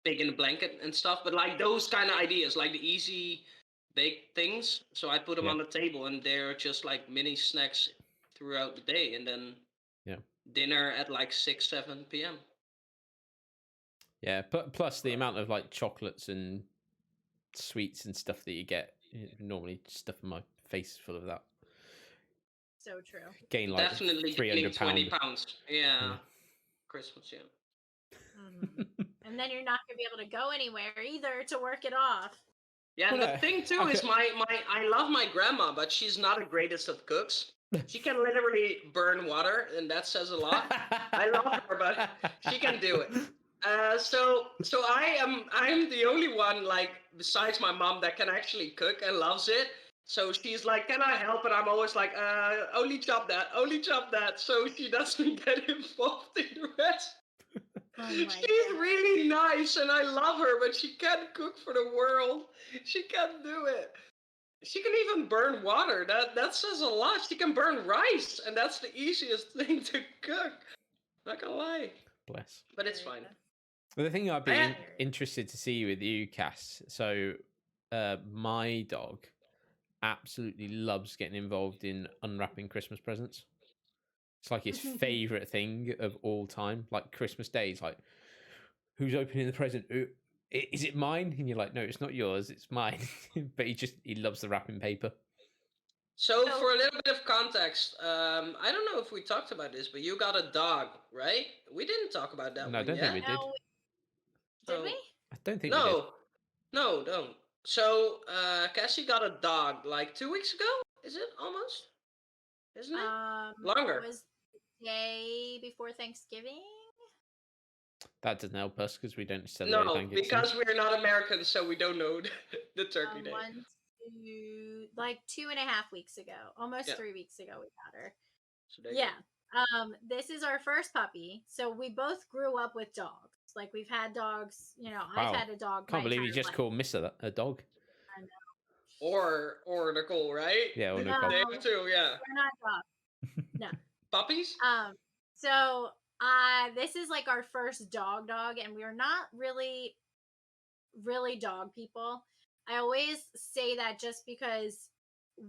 pig in a blanket and stuff, but like those kind of ideas, like the easy baked things. So I put them on the table, and they're just like mini snacks throughout the day, and then dinner at like 6, 7 p.m. Yeah, plus the amount of like chocolates and sweets and stuff that you get, normally stuffing my face full of that. So true. Gain like Definitely 300 20 pounds. Yeah. Christmas, And then you're not gonna be able to go anywhere either to work it off. Yeah, and the thing too is I love my grandma, but she's not the greatest of cooks. She can literally burn water, and that says a lot. I love her, but she can do it. So I'm the only one, like, besides my mom, that can actually cook and loves it. So she's like, "Can I help?" And I'm always like, only chop that." So she doesn't get involved in the rest. She's really nice, and I love her, but she can't cook for the world. She can't do it. She can even burn water. That says a lot. She can burn rice, and that's the easiest thing to cook. Not gonna lie. Bless. But it's fine. Well, the thing I'd be interested to see with you, Cass. So, my dog absolutely loves getting involved in unwrapping Christmas presents. It's like his favorite thing of all time. Like Christmas Day, he's like, "Who's opening the present? Is it mine?" And you're like, "No, it's not yours. It's mine." But he loves the wrapping paper. So for a little bit of context, I don't know if we talked about this, but you got a dog, right? We didn't talk about that. No, I don't think we did. Did we? I don't think we did. No, don't. So, Cassie got a dog like 2 weeks ago. Is it almost? Isn't it? Longer. It was the day before Thanksgiving. That doesn't help us because we don't celebrate. No, because we're not Americans, so we don't know the turkey day. 2.5 weeks ago, almost 3 weeks ago, we got her. So this is our first puppy. So we both grew up with dogs. Like we've had dogs. Wow. I've had a dog. Can't believe you just called Missa a dog. I know. Or Nicole, right? Yeah, or Nicole. They too, yeah. We're not dogs. No. Puppies? So this is like our first dog, and we're not really dog people. I always say that just because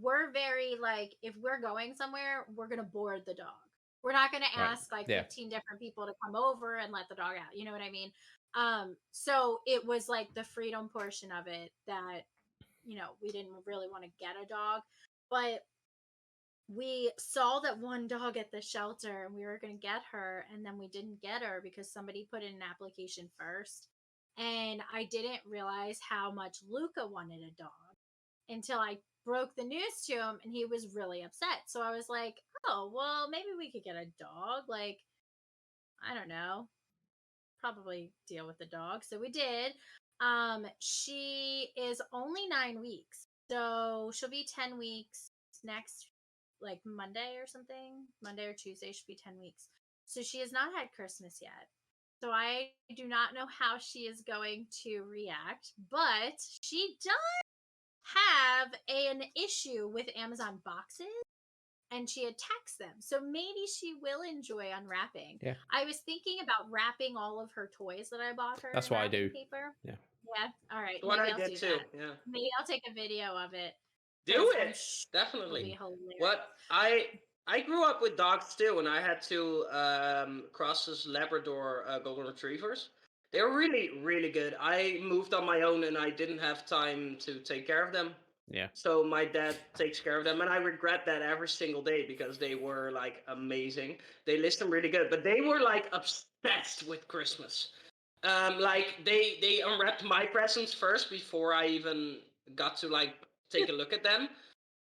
we're very like, if we're going somewhere, we're gonna board the dog. We're not gonna ask 15 different people to come over and let the dog out. You know what I mean? So it was like the freedom portion of it that, we didn't really want to get a dog, but we saw that one dog at the shelter and we were going to get her, and then we didn't get her because somebody put in an application first, and I didn't realize how much Luca wanted a dog until I broke the news to him, and he was really upset. So I was like, oh, well, maybe we could get a dog. Like, I don't know, probably deal with the dog. So we did. She is only 9 weeks, so she'll be 10 weeks next like Monday or something. Monday or Tuesday should be 10 weeks. So she has not had Christmas yet. So I do not know how she is going to react, but she does have an issue with Amazon boxes and she attacks them. So maybe she will enjoy unwrapping. Yeah. I was thinking about wrapping all of her toys that I bought her That's in what I wrapping do. paper. Yeah. Yeah. All right. What Maybe I I'll did do too. that. Yeah. Maybe I'll take a video of it. Do 'cause I'm it. sure it'll be Definitely. hilarious. What I grew up with dogs too, and I had to cross this Labrador Golden Retrievers. They were really, really good. I moved on my own, and I didn't have time to take care of them. Yeah. So my dad takes care of them, and I regret that every single day because they were like amazing. They listen really good, but they were like obsessed with Christmas. Like they unwrapped my presents first before I even got to like take a look at them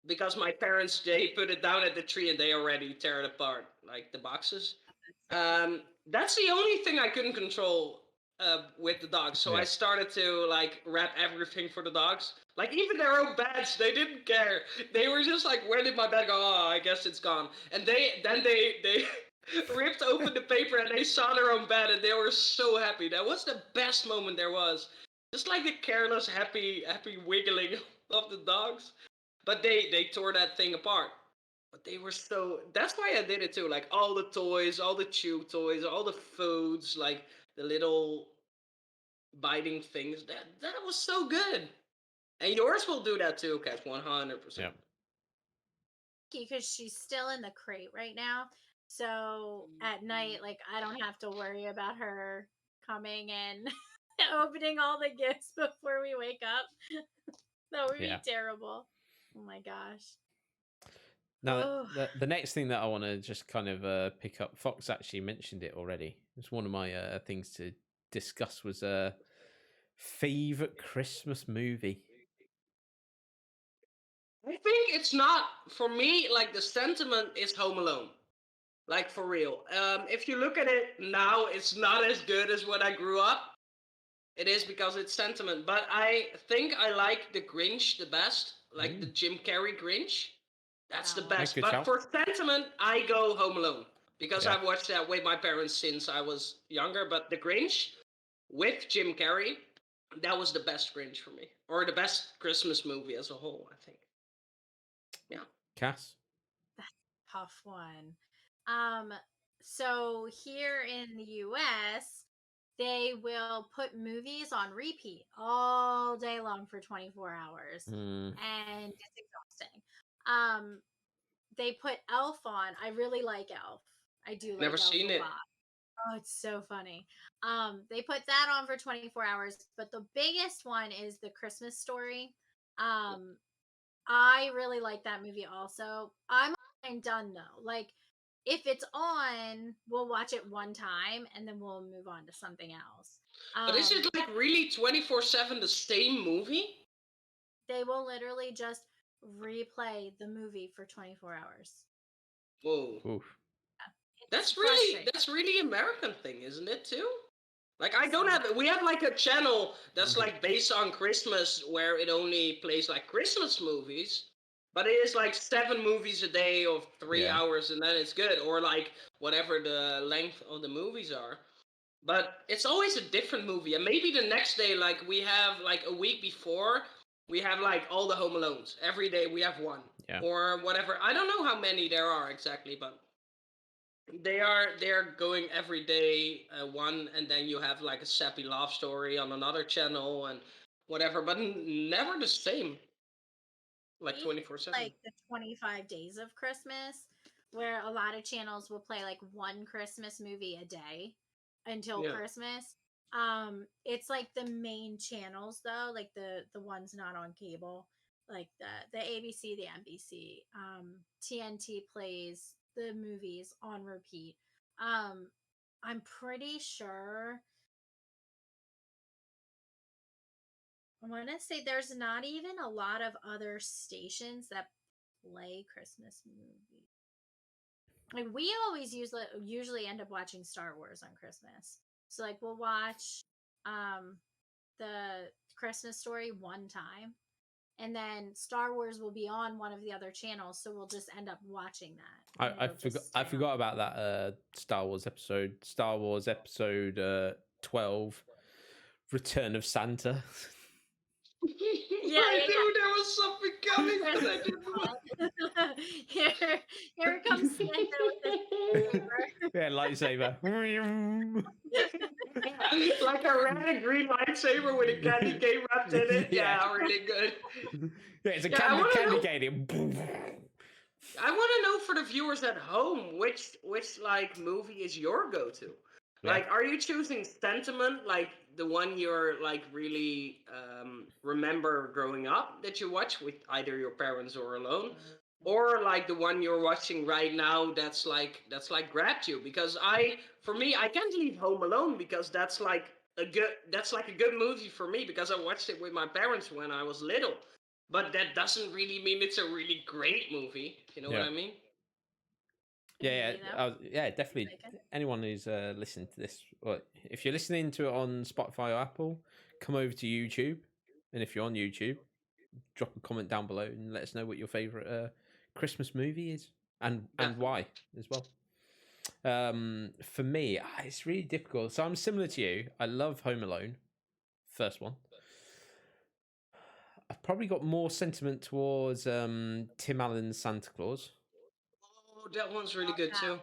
because my parents they put it down at the tree and they already tear it apart like the boxes. That's the only thing I couldn't control with the dogs. So I started to like wrap everything for the dogs. Like even their own beds, they didn't care. They were just like, "Where did my bed go? Oh, I guess it's gone." And they ripped open the paper and they saw their own bed and they were so happy. That was the best moment there was. Just like the careless, happy wiggling of the dogs. But they tore that thing apart. But they were so. That's why I did it too. Like all the toys, all the chew toys, all the foods, like the little biting things. That was so good. And yours will do that too, Kat. 100%. Yeah. Because she's still in the crate right now. So at night, like I don't have to worry about her coming and opening all the gifts before we wake up. That would be terrible. Oh my gosh. Now, the next thing that I want to just kind of pick up, Fox actually mentioned it already. It's one of my things to discuss was a favorite Christmas movie. I think it's not for me. Like the sentiment is Home Alone. Like for real. If you look at it now, it's not as good as when I grew up. It is because it's sentiment, but I think I like the Grinch the best, like the Jim Carrey Grinch. That's the best. But for sentiment, I go Home Alone because I've watched that with my parents since I was younger. But the Grinch with Jim Carrey, that was the best Grinch for me, or the best Christmas movie as a whole, I think. Yeah. Cass? That's a tough one. So here in the US, they will put movies on repeat all day long for 24 hours. And it's exhausting. They put Elf on. I really like Elf. I do like Never Elf seen a it. lot. Oh, it's so funny. They put that on for 24 hours, but the biggest one is The Christmas Story. I really like that movie also. I'm done though. Like if it's on, we'll watch it one time and then we'll move on to something else. But is it like really 24/7 the same movie? They will literally just replay the movie for 24 hours. Whoa. Oof. That's really American thing, isn't it too? Like I don't have we have like a channel that's like based on Christmas where it only plays like Christmas movies, but it is like 7 movies a day of 3 hours and then it's good, or like whatever the length of the movies are. But it's always a different movie, and maybe the next day, like we have like a week before, we have like all the Home Alones. Every day we have one, or whatever. I don't know how many there are exactly, but they're going every day one, and then you have like a sappy love story on another channel and whatever, but never the same. Like 24/7. Like the 25 days of Christmas, where a lot of channels will play like one Christmas movie a day until Christmas. It's like the main channels though, like the ones not on cable, like the ABC, the NBC, TNT plays the movies on repeat. I'm pretty sure I want to say there's not even a lot of other stations that play Christmas movies. Like we always usually end up watching Star Wars on Christmas. So like we'll watch the Christmas Story one time and then Star Wars will be on one of the other channels, so we'll just end up watching that. and I it'll just I stay forgot on. about that Star Wars episode. Star Wars episode 12, Return of Santa. Yeah, I yeah, knew there was something coming, but I didn't. here comes Santa with his Yeah, lightsaber. Like a red and green lightsaber with a candy cane wrapped in it. Yeah. Yeah, really good. Yeah, it's a Yeah, I wanna candy know- cane. I want to know for the viewers at home which like movie is your go-to. Yeah. Like, are you choosing sentiment, like the one you're like really remember growing up that you watch with either your parents or alone, or like the one you're watching right now that's like grabbed you? Because for me, I can't leave Home Alone because that's like a good movie for me because I watched it with my parents when I was little. But that doesn't really mean it's a really great movie. You know what Yeah. I mean? Yeah, You know? yeah, definitely. Like it. Anyone who's listening to this, or if you're listening to it on Spotify or Apple, come over to YouTube, and if you're on YouTube, drop a comment down below and let us know what your favorite Christmas movie is and why as well. For me, it's really difficult. So I'm similar to you. I love Home Alone, first one. I've probably got more sentiment towards Tim Allen's Santa Claus. Oh, that one's really good That too. one.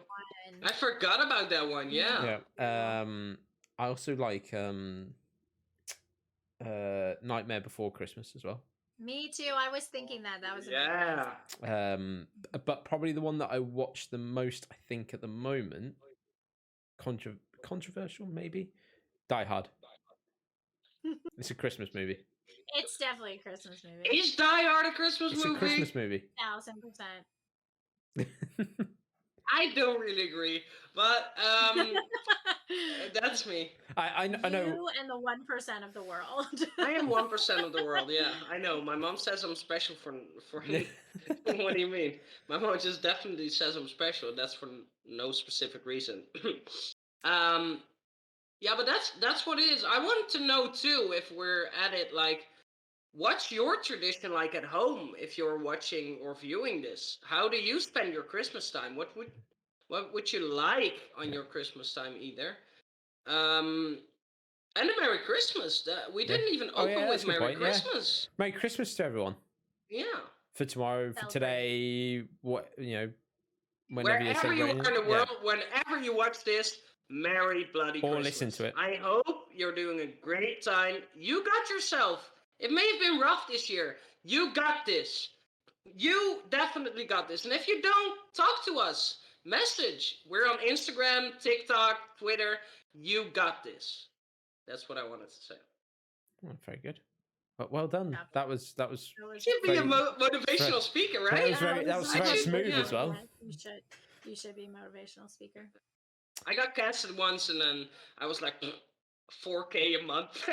I forgot about that one. Yeah. Yeah. I also like Nightmare Before Christmas as well. Me too. I was thinking that was a Yeah. But probably the one that I watch the most, I think, at the moment, controversial maybe, Die Hard. It's a Christmas movie. It's definitely a Christmas movie. Is Die Hard a Christmas It's movie? a Christmas movie. 1000%. I don't really agree, but that's me. I know. You and the 1% of the world. I am 1% of the world. Yeah, I know. My mom says I'm special for. What do you mean? My mom just definitely says I'm special. That's for no specific reason. Yeah, but that's what it is. I want to know too, if we're at it, like, what's your tradition like at home if you're watching or viewing this? How do you spend your Christmas time? What would you like on your Christmas time either? And a Merry Christmas. We didn't even open with Merry Christmas. Yeah. Merry Christmas to everyone. Yeah. For tomorrow, for today, whenever Wherever you're celebrating. you are in the world, whenever you watch this, Merry bloody Christmas. Or listen to it. I hope you're doing a great time. You got yourself. It may have been rough this year. You got this. You definitely got this. And if you don't, talk to us. Message. We're on Instagram, TikTok, Twitter. You got this. That's what I wanted to say. Oh, very good. Well done. That was. You should be a motivational speaker, right? That was very smooth as well. You should be a motivational speaker. I got canceled once, and then I was like, $4K a month.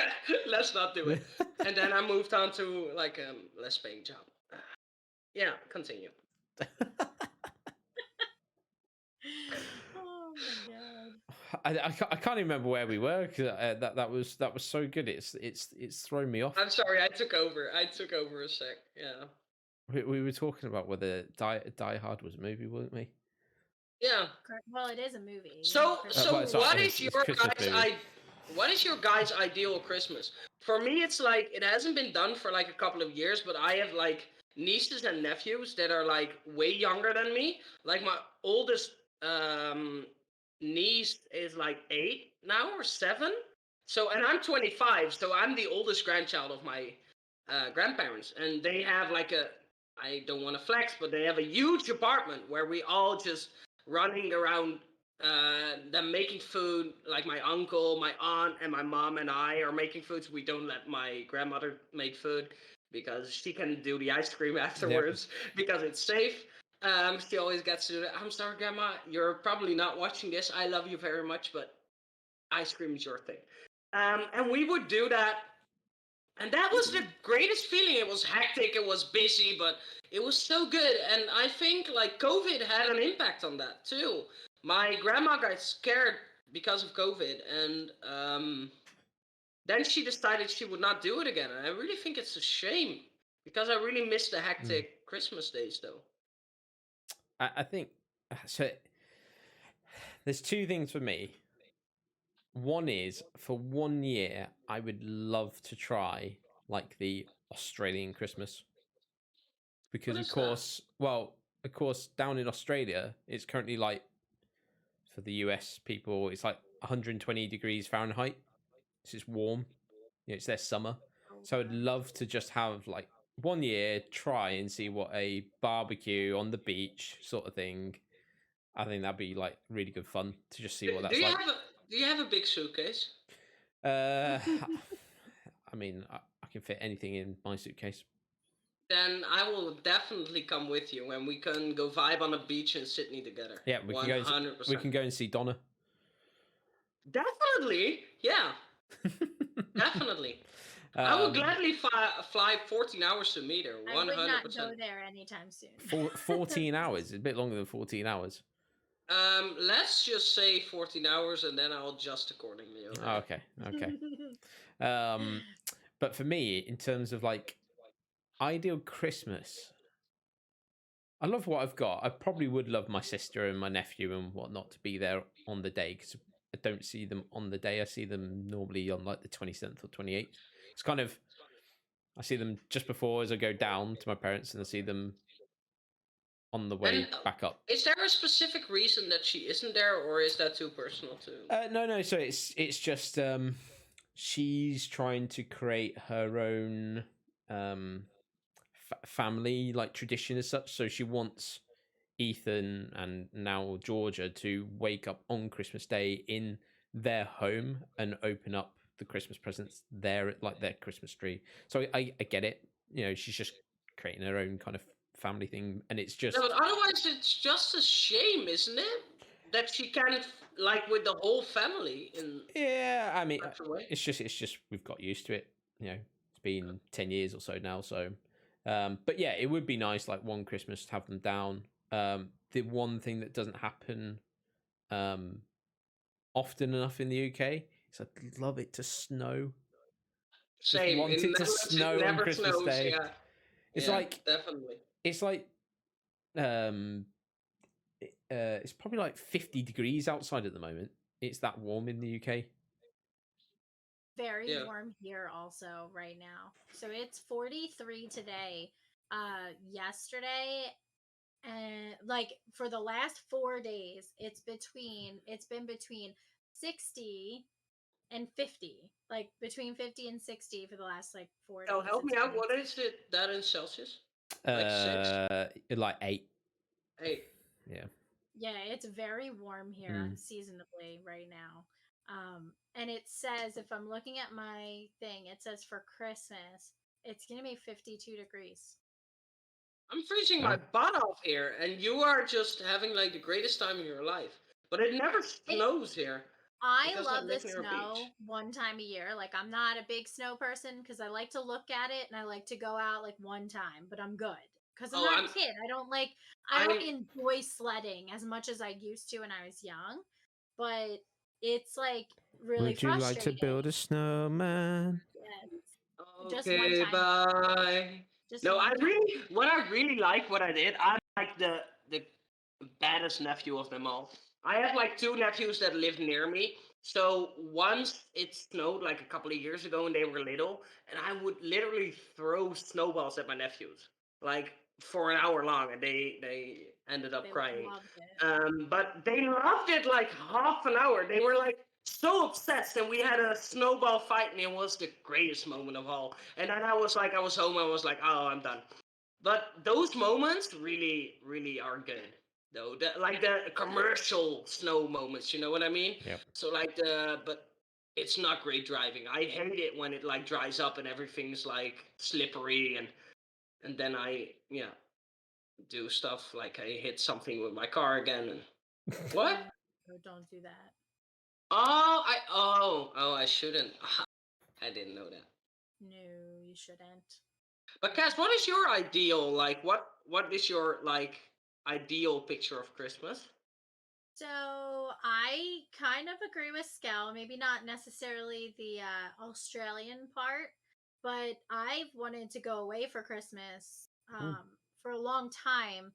Let's not do it. And then I moved on to like a less paying job. Yeah, continue. Oh my god. I can't even remember where we were because that was so good. It's thrown me off. I'm sorry, I took over a sec. Yeah. We were talking about whether Die Hard was a movie, weren't we? Yeah. Well, it is a movie. So what is your guys' ideal Christmas? For me, it's like it hasn't been done for like a couple of years, but I have like nieces and nephews that are like way younger than me. Like my oldest niece is like 8 now or 7. So, and I'm 25, so I'm the oldest grandchild of my grandparents, and they have like I don't want to flex, but they have a huge apartment where we all just running around them making food. Like my uncle, my aunt, and my mom and I are making food. So we don't let my grandmother make food because she can do the ice cream afterwards because it's safe. She always gets to do that. I'm sorry, Grandma, you're probably not watching this. I love you very much, but ice cream is your thing. And we would do that. And that was the greatest feeling. It was hectic, it was busy, but it was so good. And I think like COVID had an impact on that too. My grandma got scared because of COVID, and then she decided she would not do it again. And I really think it's a shame Because I really miss the hectic Christmas days, though. I think so. There's two things for me. One is for 1 year, I would love to try like the Australian Christmas because, What of is that? course, down in Australia, it's currently like for the US people, it's like 120 degrees Fahrenheit. So it's warm. It's their summer. Oh, So I'd love to just have like 1 year try and see what a barbecue on the beach sort of thing. I think that'd be like really good fun to just see what Do that's you like. have a Do you have a big suitcase? Uh, I mean, I can fit anything in my suitcase. Then I will definitely come with you, and we can go vibe on the beach in Sydney together. Yeah, we can go. We 100%. can go and see Donna. Definitely, yeah, definitely. I would gladly fly 14 hours to meet her. I would not 100%. go there anytime soon. 14 hours. It's a bit longer than 14 hours. Let's just say 14 hours, and then I'll adjust accordingly. Okay. Okay. But for me, in terms of like ideal Christmas, I love what I've got. I probably would love my sister and my nephew and whatnot to be there on the day because I don't see them on the day. I see them normally on like the 27th or 28th. It's kind of, I see them just before as I go down to my parents, and I see them on the way And back up. is there a specific reason that she isn't there, or is that too personal too? No. So it's just she's trying to create her own family like tradition as such. So she wants Ethan and now Georgia to wake up on Christmas Day in their home and open up the Christmas presents there at like their Christmas tree. So I get it. You know, she's just creating her own kind of family thing, and it's just No, but otherwise it's just a shame, isn't it? That she can't like with the whole family in yeah. I mean, such a way. it's just we've got used to it. You know, it's been 10 years or so now. So, but yeah, it would be nice like one Christmas to have them down. The one thing that doesn't happen often enough in the UK is I'd love it to snow. Just Same. want In it to Netherlands it snow on never Christmas snows, Day. yeah. It's Yeah, like definitely. it's like um it's probably like 50 degrees outside at the moment. It's that warm in the UK. Very Yeah. warm here also right now. So it's 43 today. Yesterday and like for the last 4 days it's been between 60 and 50. Like between 50 and 60 for the last like 4 Oh, days. help It's me out. been What is it that in Celsius? Like 6? Like 8. 8? Yeah. Yeah, it's very warm here seasonably right now. And it says if I'm looking at my thing, it says for Christmas, it's gonna be 52 degrees. I'm freezing my Wow. butt off here, and you are just having like the greatest time of your life. But it never snows here I because I love the live near a beach. snow one time a year. Like I'm not a big snow person because I like to look at it and I like to go out like one time, but I'm good. Because I'm Oh, not a kid. I don't I'm enjoy sledding as much as I used to when I was young. But it's like really Would you like to frustrating. build a snowman? Yes. Just one okay. time. Bye. Just No, one time. what I really like what I did. I'm like the baddest nephew of them all. I have like two nephews that live near me. So once it snowed like a couple of years ago and they were little, and I would literally throw snowballs at my nephews like for an hour long, and they ended up They crying. loved it. But they loved it like half an hour. They were like so obsessed, and we had a snowball fight, and it was the greatest moment of all. And then I was home, I was like, oh, I'm done. But those moments really, really are good, though. Like the commercial snow moments, you know what I mean? Yep. So but it's not great driving. I hate it when it like dries up and everything's like slippery, and then I do stuff like I hit something with my car again. And what? Don't do that. I shouldn't. I didn't know that. No, you shouldn't. But Cass, what is your ideal like? What is your like ideal picture of Christmas? So I kind of agree with Scal. Maybe not necessarily the Australian part, but I've wanted to go away for Christmas Mm. for a long time.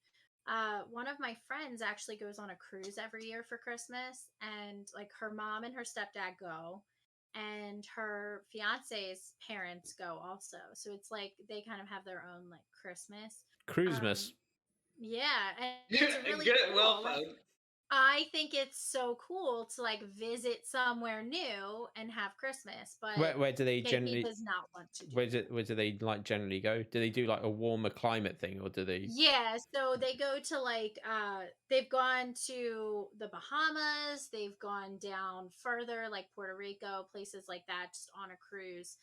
One of my friends actually goes on a cruise every year for Christmas, and like her mom and her stepdad go, and her fiance's parents go also. So it's like they kind of have their own like Christmas. Um, Cruisemas. yeah, and it's really Good, well cool. Like, found. I think it's so cool to like visit somewhere new and have Christmas, but Where do they KP generally? does not want to do Where do they like generally go? Do they do like a warmer climate thing, or do they? Yeah, so they go to like they've gone to the Bahamas, they've gone down further like Puerto Rico, places like that just on a cruise.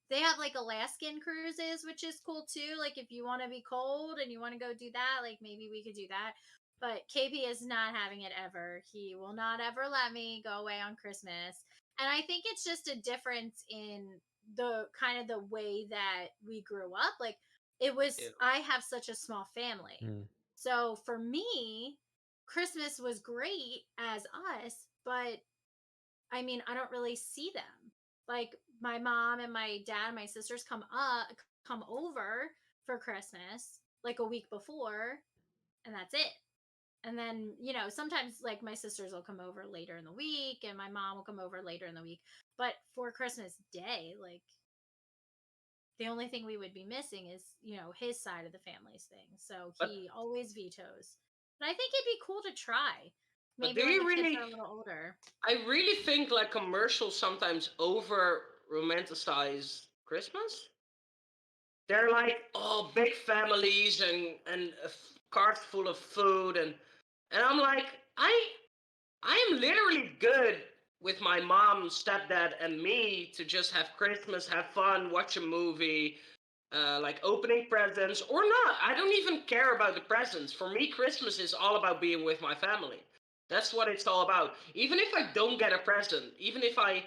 They have like Alaskan cruises, which is cool too. Like if you want to be cold and you want to go do that, like maybe we could do that. But KP is not having it ever. He will not ever let me go away on Christmas. And I think it's just a difference in the kind of the way that we grew up. Like it was, Yeah. I have such a small family. Mm. So for me, Christmas was great as us, but I mean, I don't really see them. Like my mom and my dad and my sisters come over for Christmas like a week before, and that's it. And then, sometimes like my sisters will come over later in the week and my mom will come over later in the week. But for Christmas Day, like the only thing we would be missing is, his side of the family's thing. So But he always vetoes. But I think it'd be cool to try. but Maybe do when you the kids really? are a little older. I really think like commercials sometimes over romanticize Christmas. They're like, oh, big families and cars full of food and I'm like, I am literally good with my mom, stepdad, and me to just have Christmas, have fun, watch a movie, like opening presents or not. I don't even care about the presents. For me, Christmas is all about being with my family. That's what it's all about. Even if I don't get a present, even if I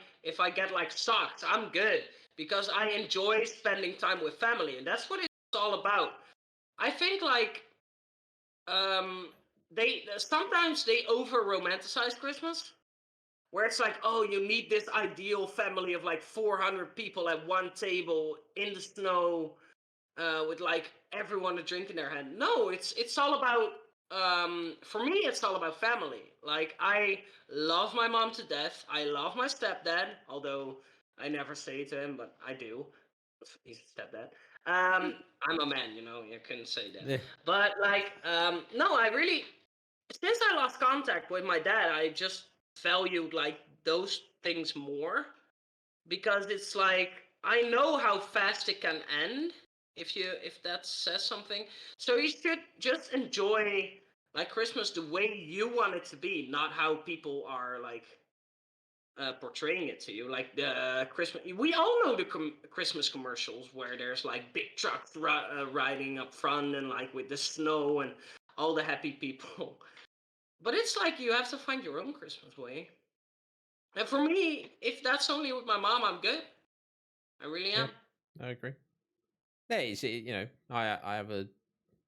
get like socks, I'm good because I enjoy spending time with family, and that's what it's all about. I think like they sometimes they over romanticize Christmas where it's like, oh, you need this ideal family of like 400 people at one table in the snow with like everyone a drink in their hand. No, it's all about for me it's all about family. Like I love my mom to death. I love my stepdad, although I never say it to him, but I do. He's a stepdad. I'm a man, you couldn't say that. Yeah. But like, no, I really since I lost contact with my dad, I just valued like those things more because it's like I know how fast it can end if that says something. So you should just enjoy like Christmas the way you want it to be, not how people are like portraying it to you. Like the Christmas, we all know the Christmas commercials where there's like big trucks riding up front and like with the snow and all the happy people. But it's like you have to find your own Christmas way. And for me, if that's only with my mom, I'm good. I really Yeah, am. I agree. Yeah, I have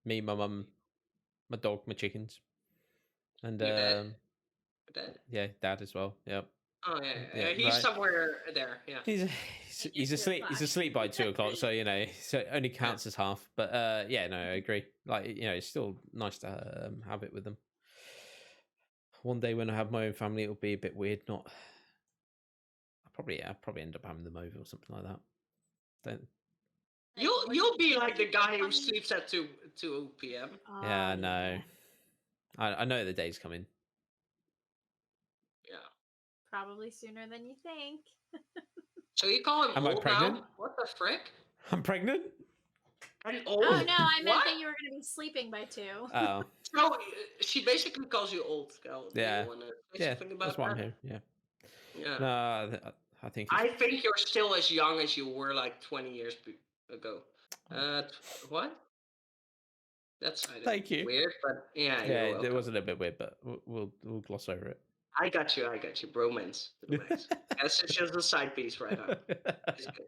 me, my mum, my dog, my chickens, and Your dad. Your dad. yeah, dad as well. Yep. Oh yeah, Yeah, he's right. somewhere there. Yeah. He's asleep. He's asleep by 2 o'clock, so so it only counts as half. But yeah, no, I agree. Like it's still nice to have it with them. One day when I have my own family, it'll be a bit weird. Not, I'll probably end up having them over or something like that. Don't. Like, You'll be like the guy who fun? sleeps at 2 p.m. Yeah, Oh, no. I know the day's coming. Yeah. probably sooner than you think. So you call him Am I old pregnant? now? What the frick? I'm pregnant. And old? Oh no, I meant What? that you were going to be sleeping by 2. Oh, So she basically calls you old. Scout. Do yeah, you want to say yeah. something That's about why I'm that? here. Yeah. Yeah. No, I think it's. I think you're still as young as you were like 20 years ago. What? That's kind of Thank you. weird, but yeah, Yeah, you're it welcome. was a little bit weird, but we'll gloss over it. I got you. Bromance to the max. That's just a side piece right now. It's good.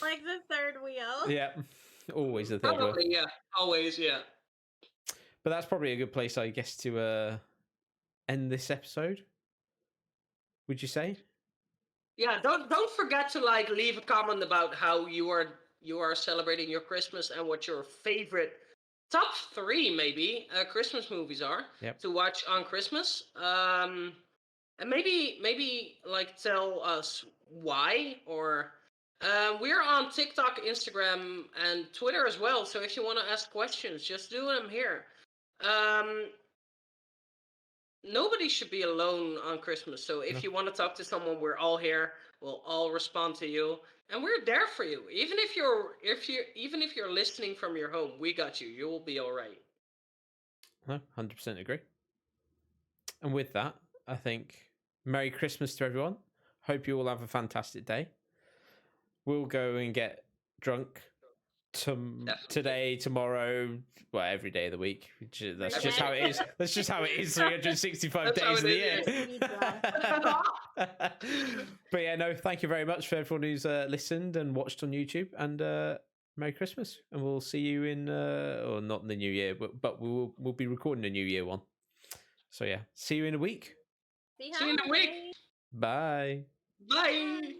Like the third wheel. Yeah, always the third wheel. Probably, yeah. Always, yeah. But that's probably a good place, I guess, to end this episode. Would you say? Yeah, don't forget to like leave a comment about how you are celebrating your Christmas and what your favorite top 3 maybe Christmas movies are Yep. to watch on Christmas. And maybe like tell us why or we're on TikTok, Instagram, and Twitter as well. So if you want to ask questions, just do them here. Um, Nobody should be alone on Christmas. So if No. you want to talk to someone, we're all here. We'll all respond to you, and we're there for you. Even if you're listening from your home, we got you. You will be all right. No, 100% agree. And with that, I think Merry Christmas to everyone. Hope you all have a fantastic day. We'll go and get drunk Definitely. today, tomorrow, well, every day of the week. That's Pretty just how much. it is. That's just how it is 365 That's how days of the year. is. But yeah, no, thank you very much for everyone who's listened and watched on YouTube. And Merry Christmas. And we'll see you in, or not in the new year, but we'll be recording a new year one. So yeah, see you in a week. See See you in a week. holidays. Bye. Bye.